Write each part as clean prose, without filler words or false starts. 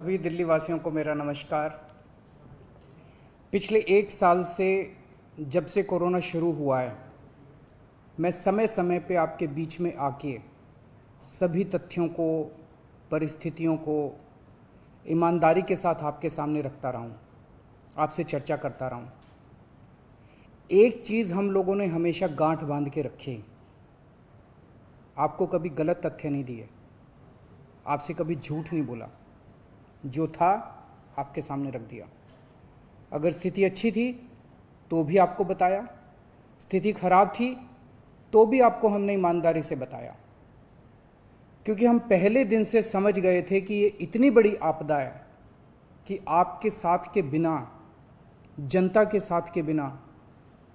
सभी दिल्ली वासियों को मेरा नमस्कार। पिछले एक साल से जब से कोरोना शुरू हुआ है, मैं समय समय पे आपके बीच में आके सभी तथ्यों को, परिस्थितियों को ईमानदारी के साथ आपके सामने रखता रहा हूँ, आपसे चर्चा करता रहा हूँ। एक चीज़ हम लोगों ने हमेशा गांठ बांध के रखी, आपको कभी गलत तथ्य नहीं दिए, आपसे कभी झूठ नहीं बोला, जो था आपके सामने रख दिया। अगर स्थिति अच्छी थी तो भी आपको बताया, स्थिति खराब थी तो भी आपको हमने ईमानदारी से बताया, क्योंकि हम पहले दिन से समझ गए थे कि ये इतनी बड़ी आपदा है कि आपके साथ के बिना, जनता के साथ के बिना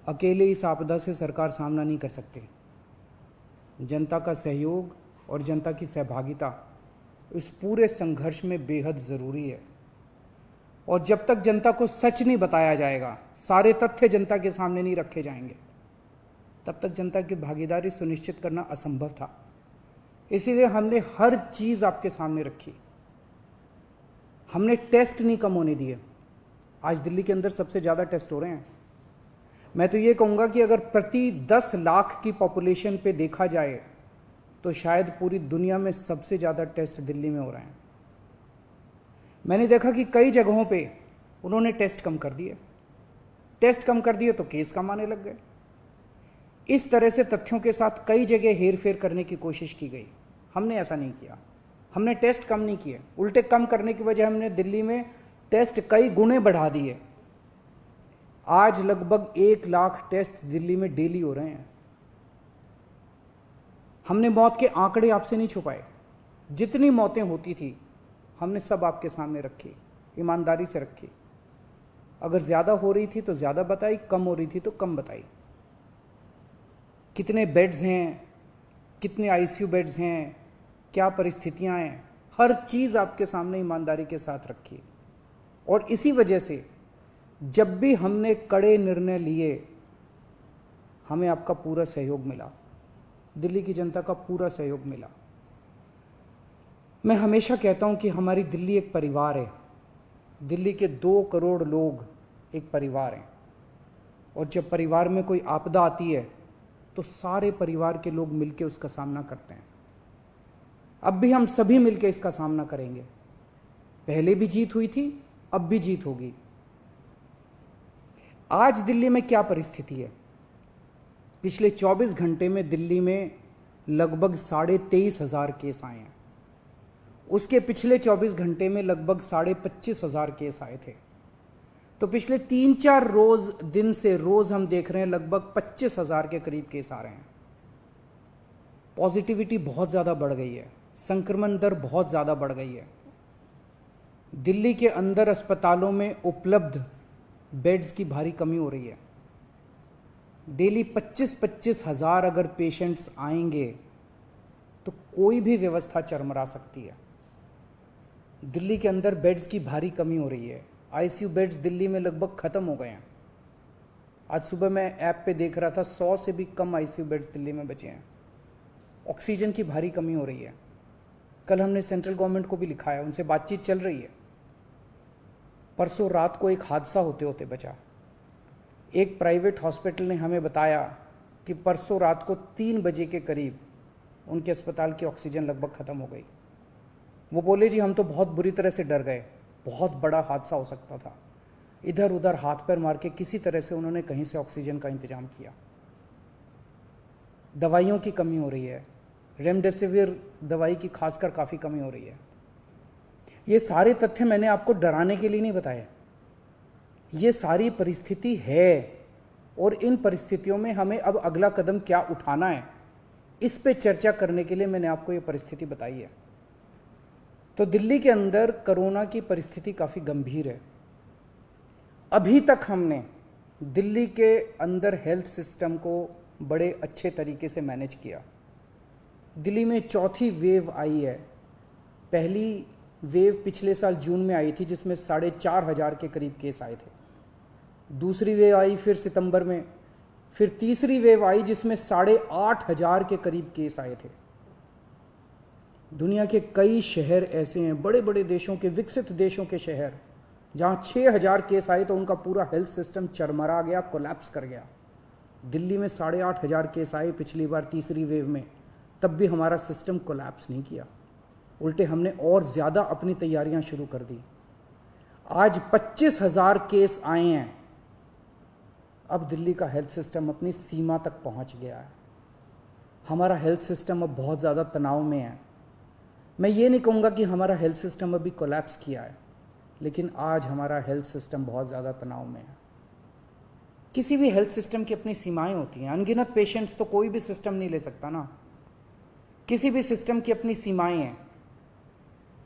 अकेले इस आपदा से सरकार सामना नहीं कर सकती। जनता का सहयोग और जनता की सहभागिता इस पूरे संघर्ष में बेहद ज़रूरी है। और जब तक जनता को सच नहीं बताया जाएगा, सारे तथ्य जनता के सामने नहीं रखे जाएंगे, तब तक जनता की भागीदारी सुनिश्चित करना असंभव था। इसीलिए हमने हर चीज़ आपके सामने रखी। हमने टेस्ट नहीं कम होने दिए। आज दिल्ली के अंदर सबसे ज़्यादा टेस्ट हो रहे हैं। मैं तो ये कहूँगा कि अगर प्रति 10 लाख की पॉपुलेशन पे देखा जाए तो शायद पूरी दुनिया में सबसे ज़्यादा टेस्ट दिल्ली में हो रहे हैं। मैंने देखा कि कई जगहों पे उन्होंने टेस्ट कम कर दिए। टेस्ट कम कर दिए तो केस कम आने लग गए। इस तरह से तथ्यों के साथ कई जगह हेरफेर करने की कोशिश की गई। हमने ऐसा नहीं किया। हमने टेस्ट कम नहीं किए, उल्टे कम करने की वजह हमने दिल्ली में टेस्ट कई गुने बढ़ा दिए। आज लगभग 1 लाख टेस्ट दिल्ली में डेली हो रहे हैं। हमने मौत के आंकड़े आपसे नहीं छुपाए। जितनी मौतें होती थी हमने सब आपके सामने रखी, ईमानदारी से रखी। अगर ज़्यादा हो रही थी तो ज़्यादा बताई, कम हो रही थी तो कम बताई। कितने बेड्स हैं, कितने आईसीयू बेड्स हैं, क्या परिस्थितियां हैं, हर चीज़ आपके सामने ईमानदारी के साथ रखी। और इसी वजह से जब भी हमने कड़े निर्णय लिए, हमें आपका पूरा सहयोग मिला, दिल्ली की जनता का पूरा सहयोग मिला। मैं हमेशा कहता हूं कि हमारी दिल्ली एक परिवार है। दिल्ली के 2 करोड़ लोग एक परिवार हैं। और जब परिवार में कोई आपदा आती है तो सारे परिवार के लोग मिलकर उसका सामना करते हैं। अब भी हम सभी मिलकर इसका सामना करेंगे। पहले भी जीत हुई थी, अब भी जीत होगी। आज दिल्ली में क्या परिस्थिति है? पिछले 24 घंटे में दिल्ली में लगभग 23,500 केस आए हैं। उसके पिछले 24 घंटे में लगभग 25,500 केस आए थे। तो पिछले 3-4 दिन से रोज हम देख रहे हैं लगभग 25,000 के करीब केस आ रहे हैं। पॉजिटिविटी बहुत ज़्यादा बढ़ गई है, संक्रमण दर बहुत ज़्यादा बढ़ गई है। दिल्ली के अंदर अस्पतालों में उपलब्ध बेड्स की भारी कमी हो रही है। डेली 25-25 हज़ार अगर पेशेंट्स आएंगे तो कोई भी व्यवस्था चरमरा सकती है। दिल्ली के अंदर बेड्स की भारी कमी हो रही है। आईसीयू बेड्स दिल्ली में लगभग ख़त्म हो गए हैं। आज सुबह मैं ऐप पे देख रहा था 100 से भी कम आईसीयू बेड्स दिल्ली में बचे हैं। ऑक्सीजन की भारी कमी हो रही है। कल हमने सेंट्रल गवर्नमेंट को भी लिखा है, उनसे बातचीत चल रही है। परसों रात को एक हादसा होते होते बचा। एक प्राइवेट हॉस्पिटल ने हमें बताया कि परसों रात को 3 बजे के करीब उनके अस्पताल की ऑक्सीजन लगभग ख़त्म हो गई। वो बोले जी हम तो बहुत बुरी तरह से डर गए, बहुत बड़ा हादसा हो सकता था। इधर उधर हाथ पैर मार के किसी तरह से उन्होंने कहीं से ऑक्सीजन का इंतजाम किया। दवाइयों की कमी हो रही है, रेमडेसिविर दवाई की खासकर काफ़ी कमी हो रही है। ये सारे तथ्य मैंने आपको डराने के लिए नहीं बताए। ये सारी परिस्थिति है और इन परिस्थितियों में हमें अब अगला कदम क्या उठाना है, इस पे चर्चा करने के लिए मैंने आपको ये परिस्थिति बताई है। तो दिल्ली के अंदर कोरोना की परिस्थिति काफ़ी गंभीर है। अभी तक हमने दिल्ली के अंदर हेल्थ सिस्टम को बड़े अच्छे तरीके से मैनेज किया। दिल्ली में 4थी वेव आई है। पहली वेव पिछले साल जून में आई थी जिसमें 4,500 के करीब केस आए थे। दूसरी वेव आई फिर सितंबर में, फिर तीसरी वेव आई जिसमें 8,500 के करीब केस आए थे। दुनिया के कई शहर ऐसे हैं, बड़े बड़े देशों के, विकसित देशों के शहर, जहाँ 6,000 केस आए तो उनका पूरा हेल्थ सिस्टम चरमरा गया, कोलैप्स कर गया। दिल्ली में 8,500 केस आए पिछली बार तीसरी वेव में, तब भी हमारा सिस्टम कोलैप्स नहीं किया, उल्टे हमने और ज़्यादा अपनी तैयारियां शुरू कर दी। आज 25,000 केस आए हैं। अब दिल्ली का हेल्थ सिस्टम अपनी सीमा तक पहुंच गया है। हमारा हेल्थ सिस्टम अब बहुत ज़्यादा तनाव में है। मैं ये नहीं कहूँगा कि हमारा हेल्थ सिस्टम अभी कोलैप्स किया है, लेकिन आज हमारा हेल्थ सिस्टम बहुत ज़्यादा तनाव में है। किसी भी हेल्थ सिस्टम की अपनी सीमाएं होती हैं। अनगिनत पेशेंट्स तो कोई भी सिस्टम नहीं ले सकता ना। किसी भी सिस्टम की अपनी सीमाएं हैं।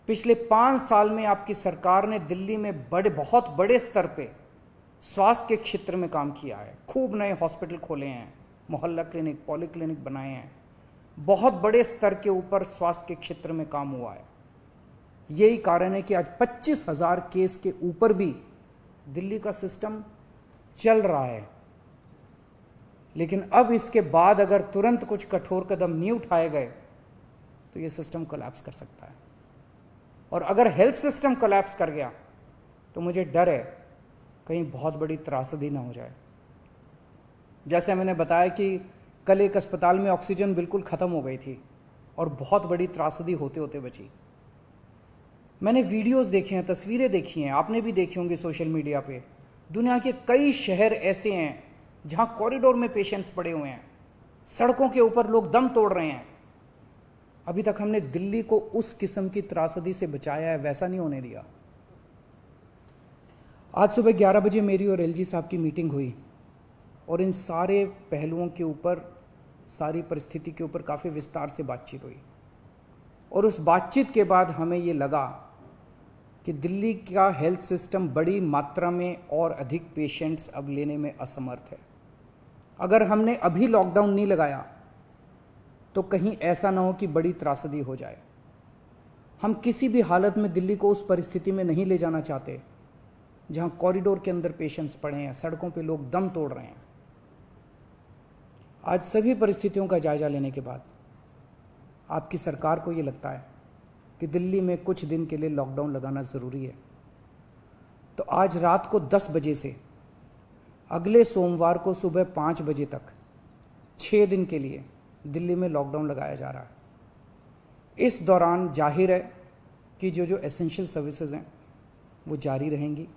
पिछले 5 साल में आपकी सरकार ने दिल्ली में बहुत बड़े स्तर पे स्वास्थ्य के क्षेत्र में काम किया है। खूब नए हॉस्पिटल खोले हैं, मोहल्ला क्लिनिक, पॉली क्लिनिक बनाए हैं। बहुत बड़े स्तर के ऊपर स्वास्थ्य के क्षेत्र में काम हुआ है। यही कारण है कि आज 25,000 केस के ऊपर भी दिल्ली का सिस्टम चल रहा है। लेकिन अब इसके बाद अगर तुरंत कुछ कठोर कदम नहीं उठाए गए तो ये सिस्टम कोलैप्स कर सकता है। और अगर हेल्थ सिस्टम कोलैप्स कर गया तो मुझे डर है कहीं बहुत बड़ी त्रासदी ना हो जाए। जैसे मैंने बताया कि कल एक अस्पताल में ऑक्सीजन बिल्कुल ख़त्म हो गई थी और बहुत बड़ी त्रासदी होते होते बची। मैंने वीडियोस देखे हैं, तस्वीरें देखी हैं, आपने भी देखी होंगी सोशल मीडिया पे। दुनिया के कई शहर ऐसे हैं जहां कॉरिडोर में पेशेंट्स पड़े हुए हैं, सड़कों के ऊपर लोग दम तोड़ रहे हैं। अभी तक हमने दिल्ली को उस किस्म की त्रासदी से बचाया है, वैसा नहीं होने दिया। आज सुबह 11 बजे मेरी और एलजी साहब की मीटिंग हुई और इन सारे पहलुओं के ऊपर, सारी परिस्थिति के ऊपर काफ़ी विस्तार से बातचीत हुई। और उस बातचीत के बाद हमें ये लगा कि दिल्ली का हेल्थ सिस्टम बड़ी मात्रा में और अधिक पेशेंट्स अब लेने में असमर्थ है। अगर हमने अभी लॉकडाउन नहीं लगाया तो कहीं ऐसा ना हो कि बड़ी त्रासदी हो जाए। हम किसी भी हालत में दिल्ली को उस परिस्थिति में नहीं ले जाना चाहते जहां कॉरिडोर के अंदर पेशेंट्स पड़े हैं, सड़कों पे लोग दम तोड़ रहे हैं। आज सभी परिस्थितियों का जायजा लेने के बाद आपकी सरकार को ये लगता है कि दिल्ली में कुछ दिन के लिए लॉकडाउन लगाना ज़रूरी है, तो आज रात को 10 बजे से अगले सोमवार को सुबह 5 बजे तक 6 दिन के लिए दिल्ली में लॉकडाउन लगाया जा रहा है। इस दौरान जाहिर है कि जो एसेंशियल सर्विसेज हैं वो जारी रहेंगी,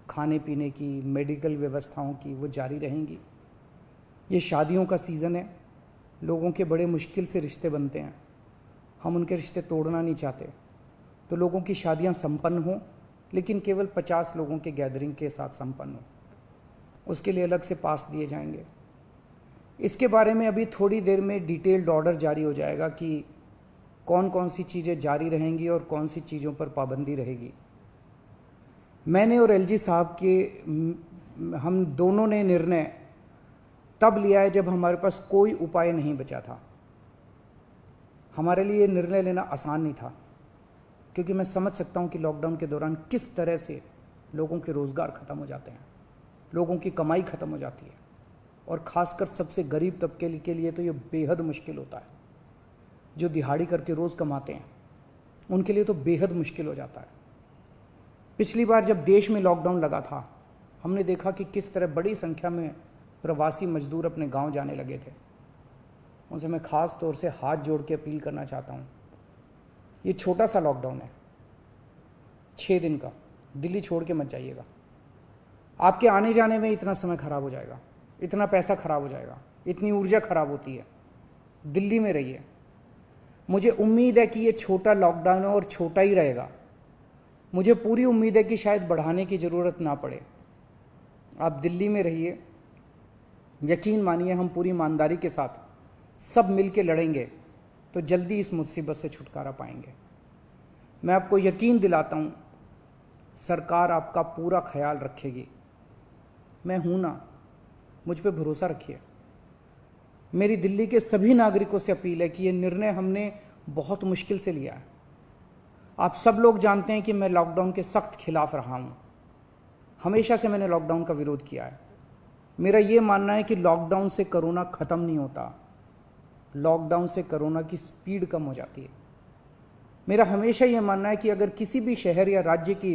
खाने पीने की, मेडिकल व्यवस्थाओं की वो जारी रहेंगी। ये शादियों का सीज़न है, लोगों के बड़े मुश्किल से रिश्ते बनते हैं, हम उनके रिश्ते तोड़ना नहीं चाहते, तो लोगों की शादियां संपन्न हों, लेकिन केवल 50 लोगों के गैदरिंग के साथ संपन्न हो। उसके लिए अलग से पास दिए जाएंगे। इसके बारे में अभी थोड़ी देर में डिटेल्ड ऑर्डर जारी हो जाएगा कि कौन कौन सी चीज़ें जारी रहेंगी और कौन सी चीज़ों पर पाबंदी रहेगी। मैंने और एलजी साहब के हम दोनों ने निर्णय तब लिया है जब हमारे पास कोई उपाय नहीं बचा था। हमारे लिए निर्णय लेना आसान नहीं था, क्योंकि मैं समझ सकता हूं कि लॉकडाउन के दौरान किस तरह से लोगों के रोज़गार ख़त्म हो जाते हैं, लोगों की कमाई ख़त्म हो जाती है, और ख़ासकर सबसे गरीब तबके के लिए तो ये बेहद मुश्किल होता है। जो दिहाड़ी करके रोज़ कमाते हैं उनके लिए तो बेहद मुश्किल हो जाता है। पिछली बार जब देश में लॉकडाउन लगा था, हमने देखा कि किस तरह बड़ी संख्या में प्रवासी मजदूर अपने गांव जाने लगे थे। उनसे मैं ख़ास तौर से हाथ जोड़ के अपील करना चाहता हूं, ये छोटा सा लॉकडाउन है, 6 दिन का, दिल्ली छोड़ के मत जाइएगा। आपके आने जाने में इतना समय खराब हो जाएगा, इतना पैसा खराब हो जाएगा, इतनी ऊर्जा खराब होती है। दिल्ली में रहिए। मुझे उम्मीद है कि ये छोटा लॉकडाउन है और छोटा ही रहेगा। मुझे पूरी उम्मीद है कि शायद बढ़ाने की ज़रूरत ना पड़े। आप दिल्ली में रहिए। यकीन मानिए, हम पूरी ईमानदारी के साथ सब मिल के लड़ेंगे तो जल्दी इस मुसीबत से छुटकारा पाएंगे। मैं आपको यकीन दिलाता हूँ, सरकार आपका पूरा ख्याल रखेगी। मैं हूँ ना, मुझ पे भरोसा रखिए। मेरी दिल्ली के सभी नागरिकों से अपील है कि ये निर्णय हमने बहुत मुश्किल से लिया है। आप सब लोग जानते हैं कि मैं लॉकडाउन के सख्त खिलाफ रहा हूँ। हमेशा से मैंने लॉकडाउन का विरोध किया है। मेरा ये मानना है कि लॉकडाउन से कोरोना ख़त्म नहीं होता, लॉकडाउन से कोरोना की स्पीड कम हो जाती है। मेरा हमेशा ये मानना है कि अगर किसी भी शहर या राज्य की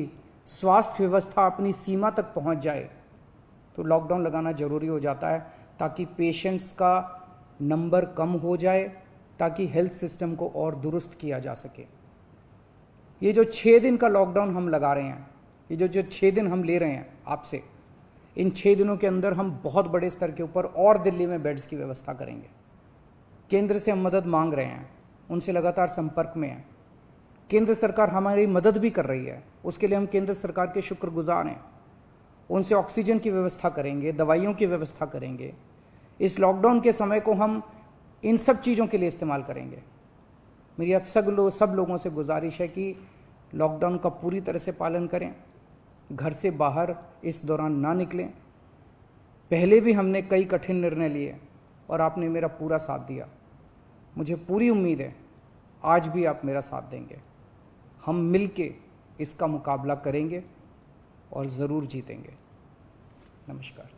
स्वास्थ्य व्यवस्था अपनी सीमा तक पहुंच जाए तो लॉकडाउन लगाना जरूरी हो जाता है, ताकि पेशेंट्स का नंबर कम हो जाए, ताकि हेल्थ सिस्टम को और दुरुस्त किया जा सके। ये जो 6 दिन का लॉकडाउन हम लगा रहे हैं, ये जो 6 दिन हम ले रहे हैं आपसे, इन 6 दिनों के अंदर हम बहुत बड़े स्तर के ऊपर और दिल्ली में बेड्स की व्यवस्था करेंगे। केंद्र से हम मदद मांग रहे हैं, उनसे लगातार संपर्क में हैं। केंद्र सरकार हमारी मदद भी कर रही है, उसके लिए हम केंद्र सरकार के शुक्रगुजार हैं। उनसे ऑक्सीजन की व्यवस्था करेंगे, दवाइयों की व्यवस्था करेंगे। इस लॉकडाउन के समय को हम इन सब चीज़ों के लिए इस्तेमाल करेंगे। मेरी अब सब लोगों से गुजारिश है कि लॉकडाउन का पूरी तरह से पालन करें, घर से बाहर इस दौरान ना निकलें। पहले भी हमने कई कठिन निर्णय लिए और आपने मेरा पूरा साथ दिया। मुझे पूरी उम्मीद है आज भी आप मेरा साथ देंगे। हम मिलके इसका मुकाबला करेंगे और ज़रूर जीतेंगे। नमस्कार।